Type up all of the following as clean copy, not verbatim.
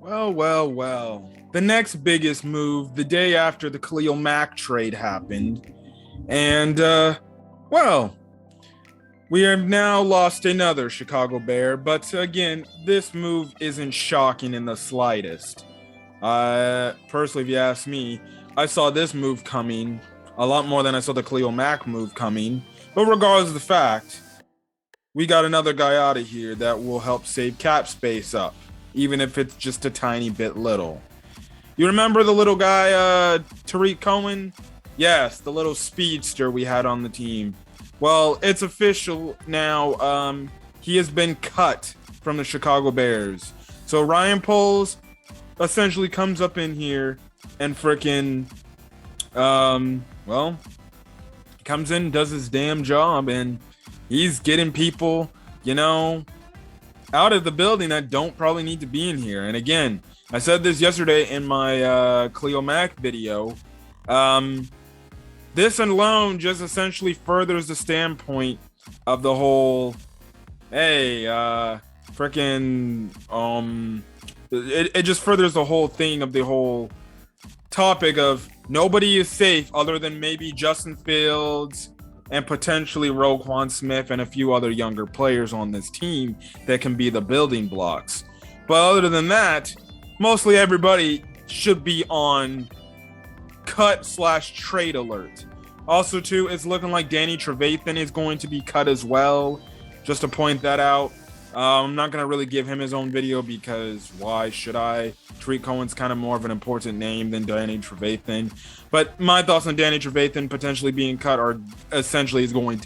Well. The next biggest move the day after the Khalil Mack trade happened. And, well, we have now lost another Chicago Bear. But again, this move isn't shocking in the slightest. Personally, if you ask me, I saw this move coming a lot more than I saw the Khalil Mack move coming. But regardless of the fact, we got another guy out of here that will help save cap space up, even if it's just a tiny bit little. You remember the little guy, Tarik Cohen? Yes, the little speedster we had on the team. Well, it's official now. He has been cut from the Chicago Bears. So Ryan Poles essentially comes up in here and freaking, comes in, does his damn job, and he's getting people, out of the building that don't probably need to be in here. And again, I said this yesterday in my Khalil Mack video. This alone just essentially furthers the standpoint of the whole, it just furthers the whole thing of the whole topic of nobody is safe other than maybe Justin Fields and potentially Roquan Smith and a few other younger players on this team that can be the building blocks. But other than that, mostly everybody should be on cut/trade alert. Also, too, it's looking like Danny Trevathan is going to be cut as well. Just to point that out. I'm not going to really give him his own video because why should I? Tarik Cohen's kind of more of an important name than Danny Trevathan. But my thoughts on Danny Trevathan potentially being cut are essentially is going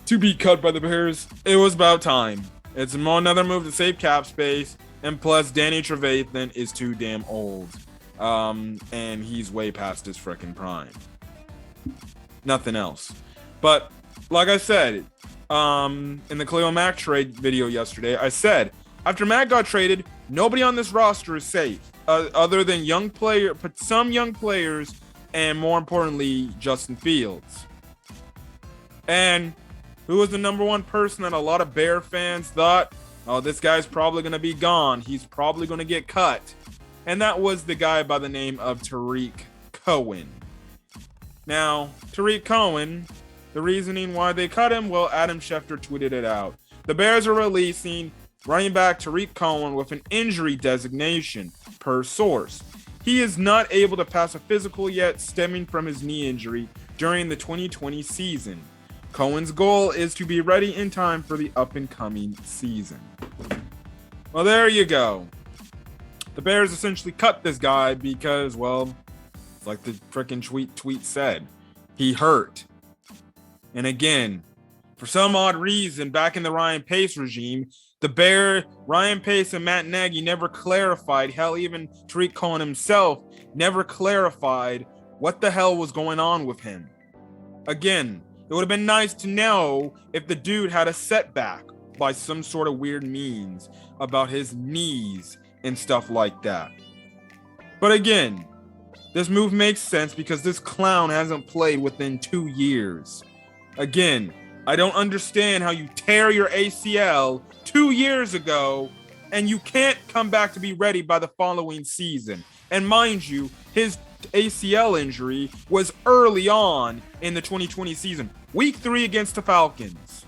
to be cut by the Bears. It was about time. It's another move to save cap space. And plus, Danny Trevathan is too damn old. And he's way past his freaking prime. Nothing else. But like I said, in the Khalil Mack trade video yesterday, I said after Mack got traded, nobody on this roster is safe, other than some young players, and more importantly, Justin Fields. And who was the number one person that a lot of Bear fans thought, oh, this guy's probably going to be gone. He's probably going to get cut. And that was the guy by the name of Tarik Cohen. Now, Tarik Cohen, the reasoning why they cut him, well, Adam Schefter tweeted it out. The Bears are releasing running back Tarik Cohen with an injury designation, per source. He is not able to pass a physical yet, stemming from his knee injury during the 2020 season. Cohen's goal is to be ready in time for the up-and-coming season. Well, there you go. The Bears essentially cut this guy because, well, it's like the freaking tweet said, he hurt. And again, for some odd reason, back in the Ryan Pace regime, Ryan Pace and Matt Nagy never clarified, hell, even Tarik Cohen himself never clarified what the hell was going on with him. Again, it would have been nice to know if the dude had a setback by some sort of weird means about his knees and stuff like that. But again, this move makes sense because this clown hasn't played within 2 years. Again, I don't understand how you tear your ACL 2 years ago and you can't come back to be ready by the following season. And mind you, his ACL injury was early on in the 2020 season, week 3 against the Falcons.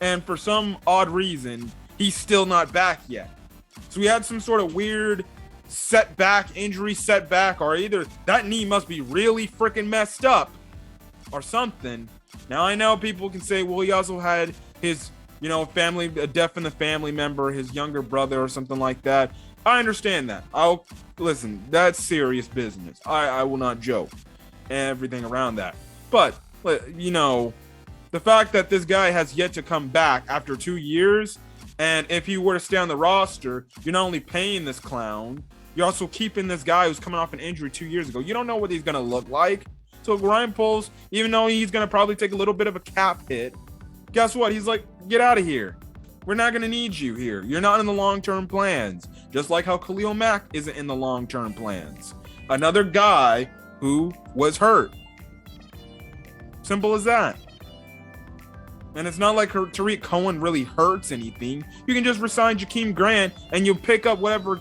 And for some odd reason, he's still not back yet. So we had some sort of weird injury setback, or either that knee must be really freaking messed up or something. Now I know people can say, well, he also had his, a death in the family member, his younger brother or something like that. I understand that. Listen, that's serious business. I will not joke and everything around that. But, the fact that this guy has yet to come back after 2 years, and if he were to stay on the roster, you're not only paying this clown, you're also keeping this guy who's coming off an injury 2 years ago. You don't know what he's going to look like. So Ryan Poles, even though he's going to probably take a little bit of a cap hit, guess what? He's like, get out of here. We're not going to need you here. You're not in the long-term plans. Just like how Khalil Mack isn't in the long-term plans. Another guy who was hurt. Simple as that. And it's not like Tarik Cohen really hurts anything. You can just resign Jakeem Grant and you'll pick up whatever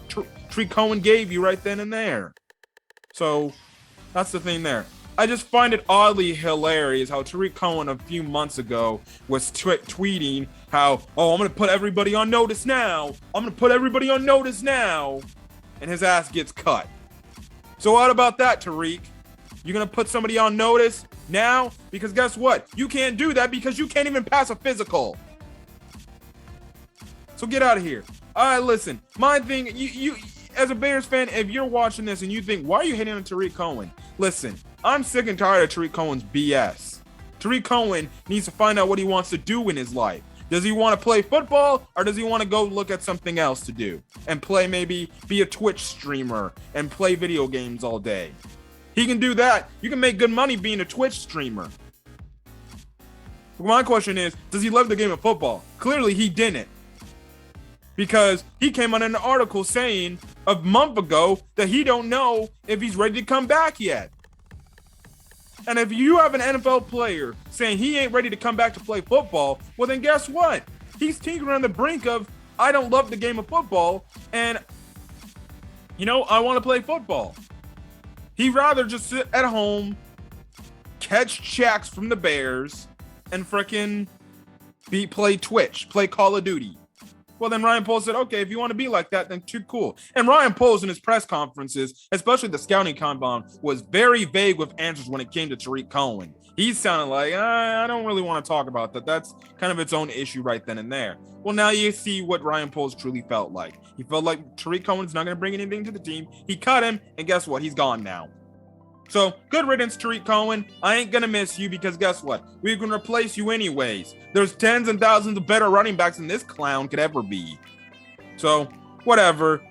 Tarik Cohen gave you right then and there. So that's the thing there. I just find it oddly hilarious how Tarik Cohen a few months ago was tweeting how, oh, I'm going to put everybody on notice now. I'm going to put everybody on notice now. And his ass gets cut. So what about that, Tarik? You're going to put somebody on notice now? Because guess what? You can't do that because you can't even pass a physical. So get out of here. All right, listen. My thing, you as a Bears fan, if you're watching this and you think, why are you hating on Tarik Cohen? Listen, I'm sick and tired of Tarik Cohen's BS. Tarik Cohen needs to find out what he wants to do in his life. Does he want to play football or does he want to go look at something else to do and play, maybe be a Twitch streamer and play video games all day? He can do that. You can make good money being a Twitch streamer. My question is, does he love the game of football? Clearly he didn't. Because he came out in an article saying a month ago that he don't know if he's ready to come back yet. And if you have an NFL player saying he ain't ready to come back to play football, well then guess what? He's tinkering on the brink of, I don't love the game of football and, I want to play football. He'd rather just sit at home, catch checks from the Bears, and frickin' play Twitch, play Call of Duty. Well, then Ryan Poles said, okay, if you want to be like that, then too cool. And Ryan Poles in his press conferences, especially the scouting combine, was very vague with answers when it came to Tarik Cohen. He sounded like, I don't really want to talk about that. That's kind of its own issue right then and there. Well, now you see what Ryan Poles truly felt like. He felt like Tarik Cohen's not going to bring anything to the team. He cut him, and guess what? He's gone now. So, good riddance, Tarik Cohen. I ain't going to miss you because guess what? We can replace you anyways. There's tens and thousands of better running backs than this clown could ever be. So, whatever.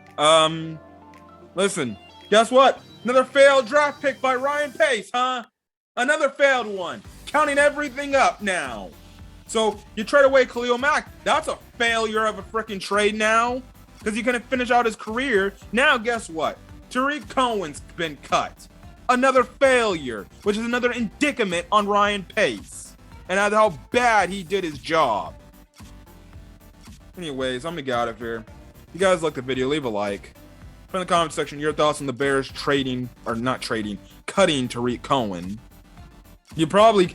Listen, guess what? Another failed draft pick by Ryan Pace, huh? Another failed one. Counting everything up now. So, you trade away Khalil Mack. That's a failure of a freaking trade now. Because he couldn't finish out his career. Now, guess what? Tarik Cohen's been cut. Another failure, which is another indictment on Ryan Pace and how bad he did his job. Anyways, I'm gonna get out of here. If you guys like the video, leave a like. Put in the comment section your thoughts on the Bears cutting Tarik Cohen. They probably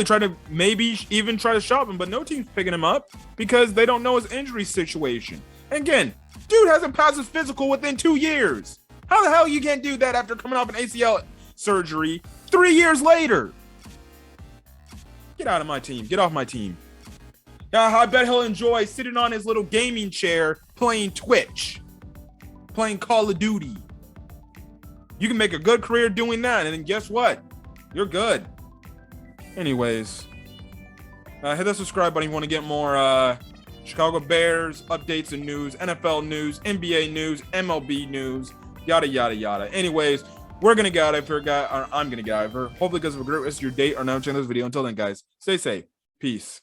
try to maybe even try to shop him, but no team's picking him up because they don't know his injury situation. And again, dude hasn't passed his physical within 2 years. How the hell you can't do that after coming off an ACL surgery 3 years later? Get out of my team. Get off my team. Yeah, I bet he'll enjoy sitting on his little gaming chair playing Twitch, playing Call of Duty. You can make a good career doing that, and then guess what? You're good. Anyways, hit that subscribe button if you want to get more Chicago Bears updates and news, NFL news, NBA news, MLB news. Yada, yada, yada. Anyways, we're going to get out of here, guys. I'm going to get out of here. Hopefully, because of a great rest of your day or now, check this video. Until then, guys, stay safe. Peace.